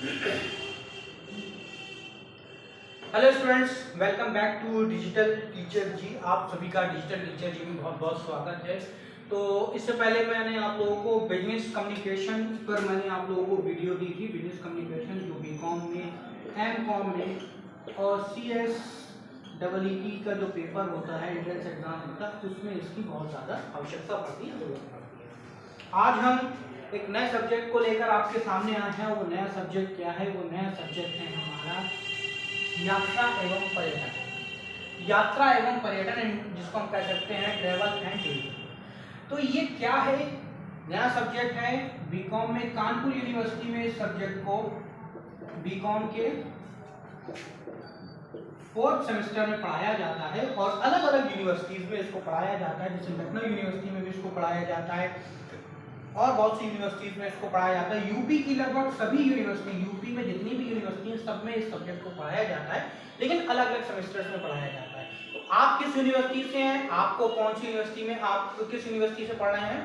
Hello students, welcome back to digital teacher ji. आप सभी का डिजिटल टीचर जी में बहुत बहुत स्वागत है। तो इससे पहले मैंने आप लोगों को बिजनेस कम्युनिकेशन पर मैंने आप लोगों को वीडियो दी थी। बिजनेस कम्युनिकेशन जो बीकॉम में, एमकॉम में और CSEE का जो पेपर होता है, एंट्रेंस एग्जाम होता है, उसमें इसकी बहुत ज़्यादा आवश्यकता पड़ती है, जरूरत पड़ती है। आज हम एक नए सब्जेक्ट को लेकर आपके सामने आए हैं। वो नया सब्जेक्ट क्या है? वो नया सब्जेक्ट है हमारा यात्रा एवं पर्यटन। यात्रा एवं पर्यटन, जिसको हम कह सकते हैं ट्रेवल एंड टूरिज्म। तो ये क्या है? नया सब्जेक्ट है। बीकॉम में कानपुर यूनिवर्सिटी में इस सब्जेक्ट को बीकॉम के 4th सेमेस्टर में पढ़ाया जाता है और अलग अलग यूनिवर्सिटीज में इसको पढ़ाया जाता है। जैसे लखनऊ यूनिवर्सिटी में भी इसको पढ़ाया जाता है और बहुत सी यूनिवर्सिटीज में इसको पढ़ाया जाता है। यूपी की लगभग सभी यूनिवर्सिटी, यूपी में जितनी भी यूनिवर्सिटी है सब में इस सब्जेक्ट को पढ़ाया जाता है, लेकिन अलग अलग सेमेस्टर्स में पढ़ाया जाता है। तो आप किस यूनिवर्सिटी से हैं, आपको कौन सी यूनिवर्सिटी में, आप किस यूनिवर्सिटी से पढ़ रहे हैं,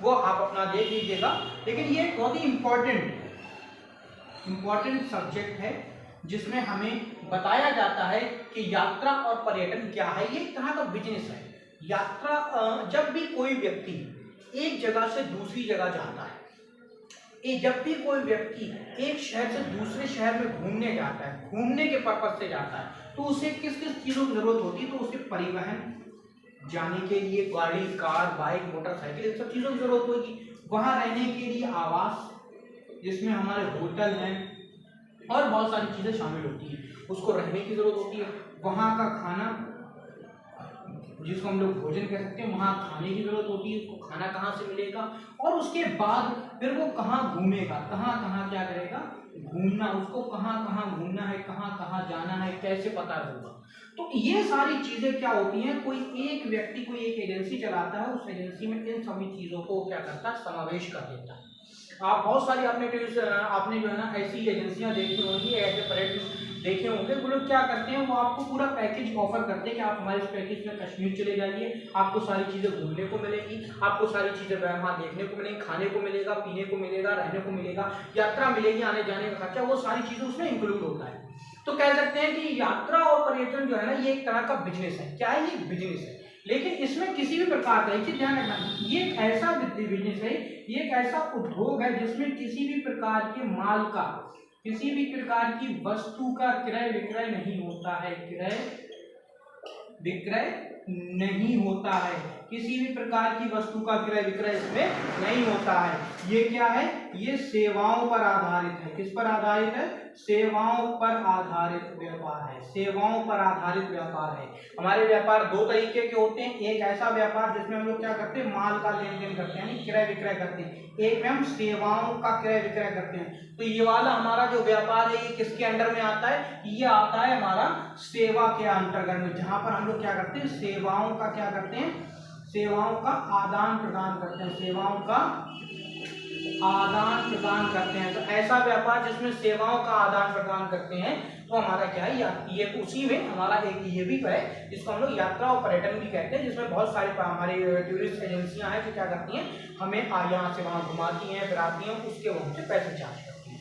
वो आप अपना देख लीजिएगा। लेकिन ये एक बहुत ही इम्पोर्टेंट सब्जेक्ट है जिसमें हमें बताया जाता है कि यात्रा और पर्यटन क्या है। ये एक तरह का बिजनेस है। यात्रा, जब भी कोई व्यक्ति एक जगह से दूसरी जगह जाता है, जब भी कोई व्यक्ति एक शहर से दूसरे शहर में घूमने जाता है, घूमने के पर्पज से जाता है, तो उसे किस किस चीज़ों की जरूरत होती है? तो उसे परिवहन, जाने के लिए गाड़ी, कार, बाइक, मोटरसाइकिल, इन सब चीज़ों की जरूरत होगी। वहाँ रहने के लिए आवास, जिसमें हमारे होटल हैं और बहुत सारी चीज़ें शामिल होती हैं, उसको रहने की जरूरत होती है। वहाँ का खाना, जिसको हम लोग भोजन कह सकते हैं, वहाँ खाने की जरूरत होती है, उसको खाना कहाँ से मिलेगा, और उसके बाद फिर वो कहाँ घूमेगा, कहाँ कहाँ क्या करेगा, घूमना, उसको कहाँ कहाँ घूमना है, कहाँ कहाँ जाना है, कैसे पता होगा। तो ये सारी चीजें क्या होती हैं? कोई एक व्यक्ति कोई एक एजेंसी चलाता है, उस एजेंसी में इन सभी चीजों को क्या करता है? समावेश कर देता है। आप बहुत सारी आपने जो है ना ऐसी एजेंसियां देखी होंगी, ऐसे पर्यटन देखे होंगे। वो लोग क्या करते हैं, वो आपको पूरा पैकेज ऑफर करते हैं कि आप हमारे इस पैकेज में कश्मीर चले जाइए, आपको सारी चीज़ें घूमने को मिलेगी, आपको सारी चीज़ें वहाँ देखने को मिलेगी, खाने को मिलेगा, पीने को मिलेगा, रहने को मिलेगा, यात्रा मिलेगी, आने जाने का खर्चा, वो सारी चीज़ें उसमें इंक्लूड होता है। तो कह सकते हैं कि यात्रा और पर्यटन जो है ना, ये एक तरह का बिजनेस है। क्या है? ये बिजनेस है। लेकिन इसमें किसी भी प्रकार का, एक चीज ध्यान रखना, ये एक ऐसा बिजनेस है, ये एक ऐसा उद्योग है जिसमें किसी भी प्रकार के माल का, किसी भी प्रकार की वस्तु का क्रय विक्रय नहीं होता है। क्रय विक्रय नहीं होता है, किसी भी प्रकार की वस्तु का क्रय विक्रय इसमें नहीं होता है। ये क्या है? ये सेवाओं पर आधारित है। किस पर आधारित है? सेवाओं पर आधारित व्यापार है। सेवाओं पर आधारित व्यापार है। हमारे व्यापार दो तरीके के होते हैं। एक ऐसा व्यापार जिसमें हम लोग क्या करते हैं? माल का लेन देन करते हैं, यानी क्रय विक्रय करते हैं। एक में हम सेवाओं का क्रय विक्रय करते हैं। तो ये वाला हमारा जो व्यापार है, ये किसके अंडर में आता है? ये आता है हमारा सेवा के अंतर्गत में, जहां पर हम लोग क्या करते हैं? सेवाओं का क्या करते हैं? सेवाओं का आदान प्रदान करते हैं। सेवाओं का आदान प्रदान करते हैं। तो ऐसा व्यापार जिसमें सेवाओं का आदान प्रदान करते हैं, तो हमारा क्या है? ये उसी में हमारा एक ये भी है जिसको हम लोग यात्रा और पर्यटन भी कहते हैं, जिसमें बहुत सारी हमारी टूरिस्ट एजेंसियां हैं जो क्या करती हैं? हमें यहाँ से वहाँ घुमाती हैं, फिराती हैं, उसके वहाँ से पैसे चार्ज करती हैं।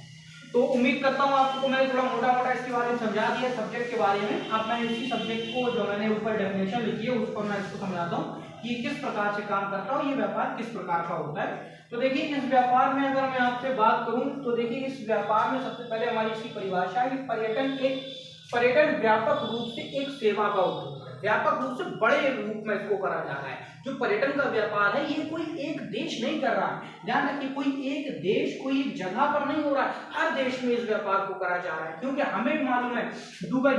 तो उम्मीद करता हूँ आपको मैंने थोड़ा मोटा मोटा इसके बारे में समझा दिया, सब्जेक्ट के बारे में। अब मैं इसी सब्जेक्ट को जो मैंने ऊपर डेफिनेशन लिखी है उस पर मैं इसको समझाता हूँ कि किस प्रकार से काम करता है, ये व्यापार किस प्रकार का होता है। तो देखिए, इस व्यापार में अगर मैं आपसे बात करूं तो देखिए, इस व्यापार में सबसे पहले हमारी इसकी परिभाषा है कि पर्यटन व्यापक रूप से एक सेवा का उद्योग है। व्यापक रूप से बड़े रूप में इसको करा जा रहा है। जो पर्यटन का व्यापार है, ये कोई एक देश नहीं कर रहा है। ध्यान रखिए, कोई एक देश, कोई एक जगह पर नहीं हो रहा है, हर देश में इस व्यापार को करा जा रहा है। क्योंकि हमें भी मालूम है, दुबई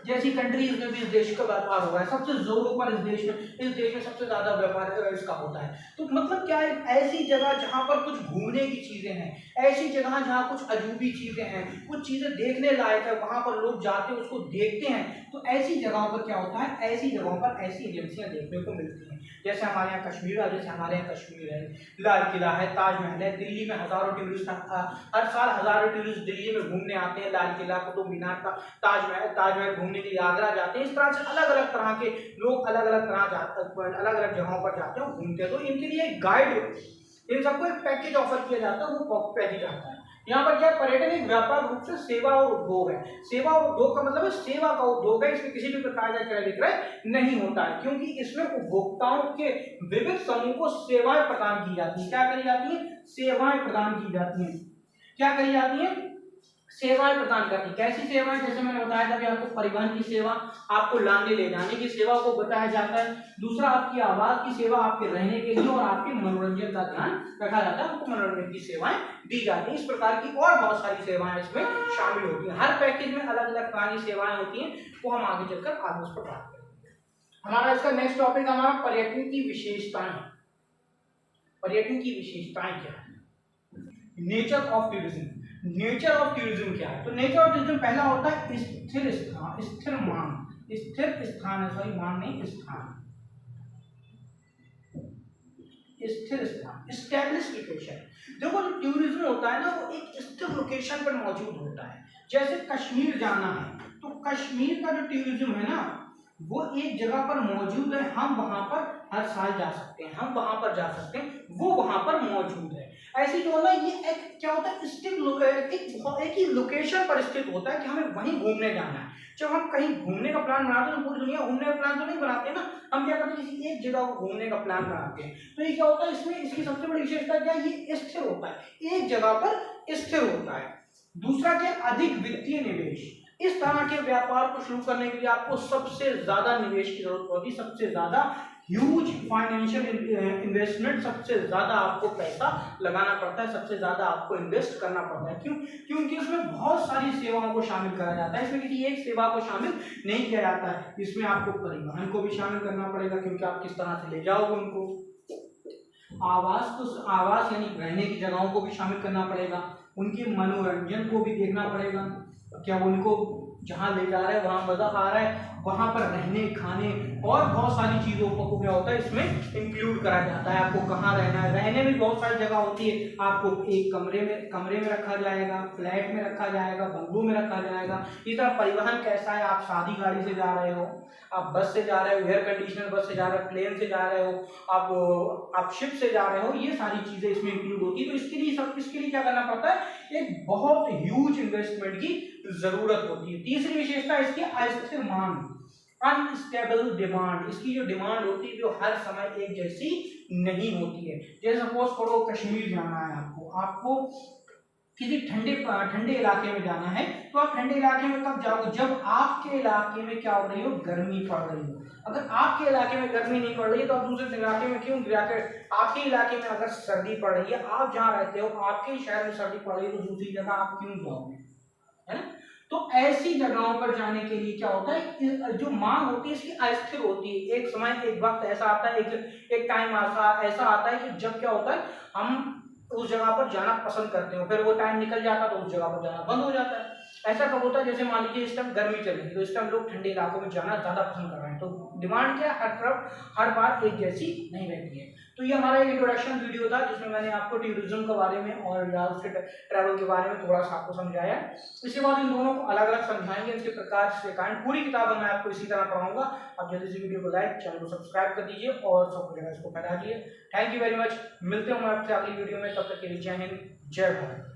जैसी कंट्रीज में भी इस देश का व्यापार हो रहा है। सबसे जोरों पर इस देश में सबसे ज्यादा व्यापार इसका होता है। तो मतलब क्या है? ऐसी जगह जहां पर कुछ घूमने की चीजें हैं, ऐसी जगह जहां कुछ अजूबी चीजें हैं, कुछ चीजें देखने लायक है, वहां पर लोग जाते हैं, उसको देखते हैं। तो ऐसी जगहों पर क्या होता है? ऐसी जगहों पर ऐसी एजेंसियां देखने को मिलती हैं। जैसे हमारे यहाँ कश्मीर है, जैसे हमारे यहाँ कश्मीर है, लाल किला है, ताजमहल है। दिल्ली में हजारों टूरिस्ट, हर साल हजारों टूरिस्ट दिल्ली में घूमने आते हैं। लाल किला, कुतुब मीनार का, ताजमहल घूमने के लिए आगरा जाते हैं। इस तरह से अलग अलग तरह के लोग अलग अलग जगहों पर जाते हैं, घूमते हैं। तो इनके लिए गाइड, इन सबको एक पैकेज ऑफर किया जाता है, वो पैकेज आता है। यहाँ पर क्या पर्यटन एक व्यापक रूप से सेवा और उद्योग है। सेवा और उद्योग का मतलब है सेवा का उद्योग है, इसमें किसी भी प्रकार का क्रय विक्रय नहीं होता है, क्योंकि इसमें उपभोक्ताओं के विविध समूह को सेवाएं प्रदान की जाती है। क्या करी जाती है? सेवाएं प्रदान की जाती हैं। क्या करी जाती है? सेवाएं प्रदान करती है। कैसी सेवाएं? जैसे मैंने बताया था कि आपको परिवहन की सेवा, आपको लाने ले जाने की सेवा को बताया जाता है। दूसरा आपकी आवास की सेवा, आपके रहने के लिए और आपके मनोरंजन का ध्यान रखा जाता है, आपको मनोरंजन की सेवाएं दी जाती है। इस प्रकार की और बहुत सारी सेवाएं इसमें शामिल होती हैं। हर पैकेज में अलग अलग तरह की सेवाएं होती हैं, वो हम आगे चलकर आगे उस पर बात करेंगे। हमारा इसका नेक्स्ट टॉपिक हमारा पर्यटन की विशेषताएं। पर्यटन की विशेषताएं क्या है? Nature of tourism. Nature of tourism क्या है? तो नेचर ऑफ टूरिज्म पहला होता है स्थिर स्थान, स्थिर मान, स्थिर स्थान है, सॉरी मान नहीं, स्थान, स्थिर स्थान, स्टैब्लिश लोकेशन। देखो जो टूरिज्म होता है ना, वो एक स्थिर लोकेशन पर मौजूद होता है। जैसे कश्मीर जाना है तो कश्मीर का जो टूरिज्म है ना, वो एक जगह पर मौजूद है, हम वहां पर हर साल जा सकते हैं, हम वहां पर जा सकते हैं, वो वहां पर मौजूद है। ऐसे जो है ना, ये एक क्या होता है, एक ही लोकेशन पर स्थित होता है कि हमें वहीं घूमने जाना है। जब हम कहीं घूमने का प्लान बनाते हैं तो पूरी दुनिया घूमने का प्लान तो नहीं बनाते ना, हम क्या करते हैं, किसी एक जगह को घूमने का प्लान बनाते हैं। तो ये क्या होता है, इसमें इसकी सबसे बड़ी विशेषता क्या है, ये स्थिर होता है, एक जगह पर स्थिर होता है। दूसरा क्या, अधिक वित्तीय निवेश। इस तरह के व्यापार को शुरू करने के लिए आपको सबसे ज्यादा निवेश की जरूरत होती है, सबसे ज्यादा ह्यूज फाइनेंशियल इन्वेस्टमेंट, सबसे ज्यादा आपको पैसा लगाना पड़ता है, सबसे ज्यादा आपको इन्वेस्ट करना पड़ता है। क्यों? क्योंकि इसमें बहुत सारी सेवाओं को शामिल करा जाता है, इसमें किसी एक सेवा को शामिल नहीं किया जाता है। इसमें आपको परिवहन को भी शामिल करना पड़ेगा, क्योंकि आप किस तरह से ले जाओगे उनको। आवास यानी रहने की जगहों को भी शामिल करना पड़ेगा, उनके मनोरंजन को भी देखना पड़ेगा, क्या उनको जहाँ ले जा रहे हैं वहाँ मजा आ रहा है, वहां पर रहने खाने और बहुत सारी चीजों को क्या होता है इसमें इंक्लूड करा जाता है। आपको कहाँ रहना है, रहने में बहुत सारी जगह होती है, आपको एक कमरे में रखा जाएगा, फ्लैट में रखा जाएगा, बंगलों में रखा जाएगा। इस तरह परिवहन कैसा है, आप सादी गाड़ी से जा रहे हो, आप बस से जा रहे हो, एयर कंडीशनर बस से जा रहे हो, प्लेन से जा रहे हो, आप शिप से जा रहे हो, ये सारी चीजें इसमें इंक्लूड होती है। तो इसके लिए क्या करना पड़ता है, एक बहुत ह्यूज इन्वेस्टमेंट की जरूरत होती है। तीसरी विशेषता इसकी अस्थिर मांग, अनस्टेबल डिमांड। इसकी जो डिमांड होती है जो हर समय एक जैसी नहीं होती है। जैसे सपोज करो कश्मीर जाना है, आपको किसी ठंडे इलाके में जाना है, तो आप ठंडे इलाके में कब जाओगे, जब आपके इलाके में क्या हो रही हो, गर्मी पड़ रही हो। अगर आपके इलाके में गर्मी नहीं पड़ रही है तो आप दूसरे इलाके में क्यों जाकर, आपके इलाके में अगर सर्दी पड़ रही है, आप जहाँ रहते हो आपके शहर में सर्दी पड़ रही है, तो दूसरी जगह आप क्यों जाओगे, है ना। तो ऐसी जगहों पर जाने के लिए क्या होता है, जो मांग होती है इसकी अस्थिर होती है। एक समय एक वक्त ऐसा आता है, एक टाइम ऐसा आता है कि जब क्या होता है, हम उस जगह पर जाना पसंद करते हो, फिर वो टाइम निकल जाता है तो उस जगह पर जाना बंद हो जाता है। ऐसा कब होता है, जैसे मान लीजिए इस टाइम गर्मी चल रही है, तो इस टाइम लोग ठंडे इलाकों में जाना ज्यादा पसंद कर रहे हैं, तो डिमांड क्या है, हर तरफ हर बार एक जैसी नहीं रहती है। तो ये हमारा एक इंट्रोडक्शन वीडियो था जिसमें मैंने आपको टूरिज्म के बारे में और या उसके ट्रैवल के बारे में थोड़ा सा आपको समझाया। इसके बाद इन दोनों को अलग अलग समझाएंगे, इसके प्रकार से कारण पूरी किताब मैं आपको इसी तरह पढ़ाऊंगा। आप जल्दी से वीडियो को लाइक, चैनल को सब्सक्राइब कर दीजिए और सबको जगह इसको फैला दीजिए। थैंक यू वेरी मच, मिलते हैं हम आपसे अगली वीडियो में, तब तक के लिए जय हिंद, जय भारत।